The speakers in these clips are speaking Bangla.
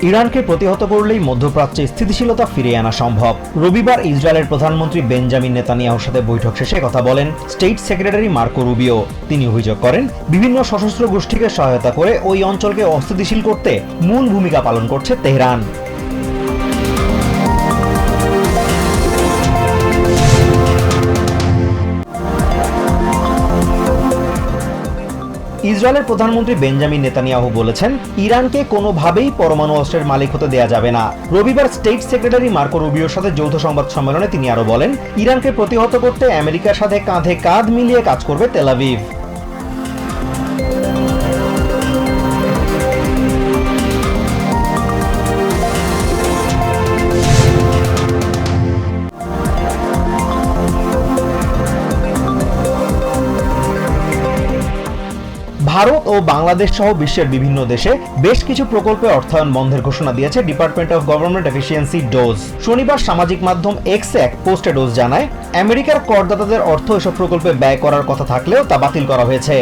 ইরানকে প্রতিহত করলেই মধ্যপ্রাচ্যে স্থিতিশীলতা ফিরিয়ে আনা সম্ভব। রবিবার ইসরায়েলের প্রধানমন্ত্রী বেঞ্জামিন নেতানিয়াহুর সাথে বৈঠক শেষে কথা বলেন স্টেট সেক্রেটারি মার্কো রুবিও। তিনি অভিযোগ করেন, বিভিন্ন সশস্ত্র গোষ্ঠীকে সহায়তা করে ওই অঞ্চলকে অস্থিতিশীল করতে মূল ভূমিকা পালন করছে তেহরান। ইসরায়েলের প্রধানমন্ত্রী বেঞ্জামিন নেতানিয়াহু বলেছেন, ইরানকে কোনোভাবেই পরমাণু অস্ত্রের মালিক হতে দেয়া যাবে না। রবিবার স্টেট সেক্রেটারি মার্কো রুবিওর সাথে যৌথ সংবাদ সম্মেলনে তিনি আরো বলেন, ইরানকে প্রতিহত করতে আমেরিকার সাথে কাঁধে কাঁধ মিলিয়ে কাজ করবে তেল আভিভ। ভারত ও বাংলাদেশ সহ বিশ্বের বিভিন্ন দেশে বেশ কিছু প্রকল্পে অর্থায়ন বন্ধের ঘোষণা দিয়েছে department of government efficiency dose. শনিবার সামাজিক মাধ্যম এক্সে এক পোস্টে ডোজ জানায়, আমেরিকার করদাতাদের অর্থ এসব প্রকল্পে ব্যয় করার কথা থাকলেও তা বাতিল করা হয়েছে।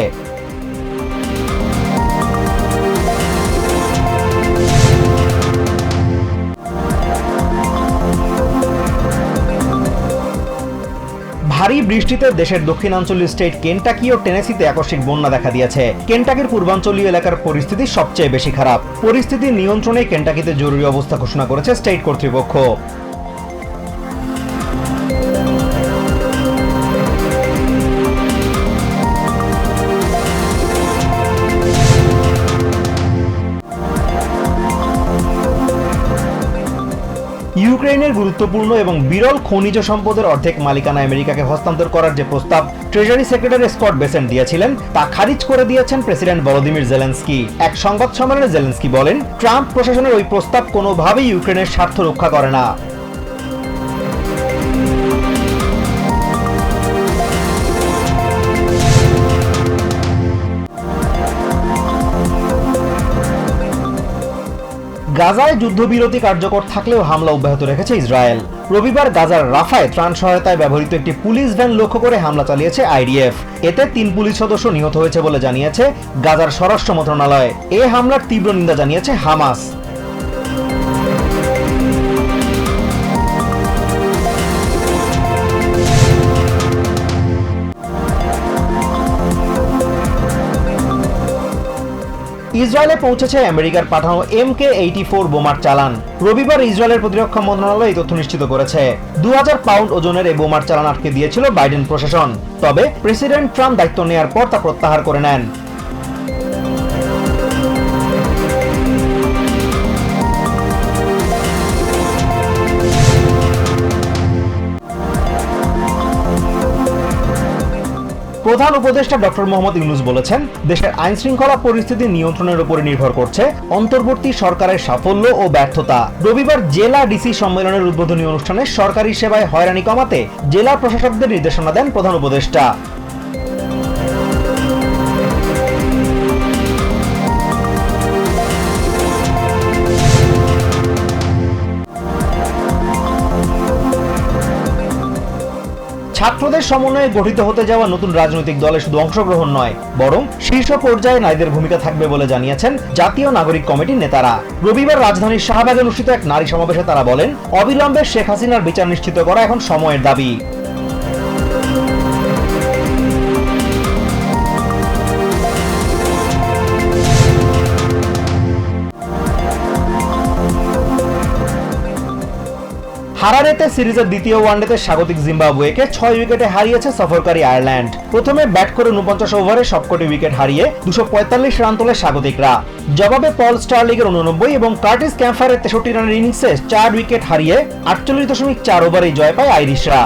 ভারী বৃষ্টিতে দেশের দক্ষিণাঞ্চলীয় স্টেট কেন্টাকি ও টেনেসিতে আকস্মিক বন্যা দেখা দিয়েছে। কেন্টাকির পূর্বাঞ্চলীয় এলাকার পরিস্থিতি সবচেয়ে বেশি খারাপ। পরিস্থিতি নিয়ন্ত্রণে কেন্টাকিতে জরুরি অবস্থা ঘোষণা করেছে স্টেট কর্তৃপক্ষ। ইউক্রেনের গুরুত্বপূর্ণ এবং বিরল খনিজ সম্পদের অর্ধেক মালিকানা আমেরিকাকে হস্তান্তর করার যে প্রস্তাব ট্রেজারি সেক্রেটারি স্কট বেসেন্ট দিয়েছিলেন তা খারিজ করে দিয়েছেন প্রেসিডেন্ট ভলোদিমির জেলেনস্কি। এক সংবাদ সম্মেলনে জেলেনস্কি বলেন, ট্রাম্প প্রশাসনের ওই প্রস্তাব কোনোভাবেই ইউক্রেনের স্বার্থ রক্ষা করে না। গাজায় যুদ্ধবিরতি কার্যকর থাকলেও হামলা অব্যাহত রেখেছে ইসরায়েল। রবিবার গাজার রাফায় ত্রাণ সহায়তায় ব্যবহৃত একটি পুলিশ ভ্যান লক্ষ্য করে হামলা চালিয়েছে আইডিএফ। এতে 3 পুলিশ সদস্য নিহত হয়েছে বলে জানিয়েছে গাজার স্বরাষ্ট্র মন্ত্রণালয়। এ হামলার তীব্র নিন্দা জানিয়েছে হামাস। ইসরায়েলে পৌঁছেছে আমেরিকার পাঠানো MK-84 বোমার চালান। রবিবার ইসরায়েলের প্রতিরক্ষা মন্ত্রণালয় এই তথ্য নিশ্চিত করেছে। 2000 পাউন্ড ওজনের এই বোমার চালান আটকে দিয়েছিল বাইডেন প্রশাসন। তবে প্রেসিডেন্ট ট্রাম্প দায়িত্ব নেয়ার পর তা প্রত্যাহার করে নেন। প্রধান উপদেষ্টা ডক্টর মোহাম্মদ ইউনূস বলেছেন, দেশের আইন শৃঙ্খলা পরিস্থিতি নিয়ন্ত্রণের উপরে নির্ভর করছে অন্তর্বর্তী সরকারের সাফল্য ও ব্যর্থতা। রবিবার জেলা ডিসি সম্মেলনের উদ্বোধনী অনুষ্ঠানে সরকারি সেবায় হয়রানি কমাতে জেলা প্রশাসকদের নির্দেশনা দেন প্রধান উপদেষ্টা। ছাত্রদের সমন্বয়ে গঠিত হতে যাওয়া নতুন রাজনৈতিক দলে শুধু অংশগ্রহণ নয়, বরং শীর্ষ পর্যায়ে নারীদের ভূমিকা থাকবে বলে জানিয়েছেন জাতীয় নাগরিক কমিটির নেতারা। রবিবার রাজধানীর শাহবাগে অনুষ্ঠিত এক নারী সমাবেশে তারা বলেন, অবিলম্বে শেখ হাসিনার বিচার নিশ্চিত করা এখন সময়ের দাবি। হারারেতে সিরিজের দ্বিতীয় ওয়ানডেতে স্বাগতিক জিম্বাবুয়েকে 6 উইকেটে হারিয়েছে সফরকারী আয়ারল্যান্ড। প্রথমে ব্যাট করে 49 ওভারে সবকটি উইকেট হারিয়ে 245 রান তোলে স্বাগতিকরা। জবাবে পল স্টার্লিংয়ের 89 এবং কার্টিস ক্যাম্পারের 63 রানের ইনিংসে 4 উইকেট হারিয়ে 48.4 ওভারেই জয় পায় আইরিশরা।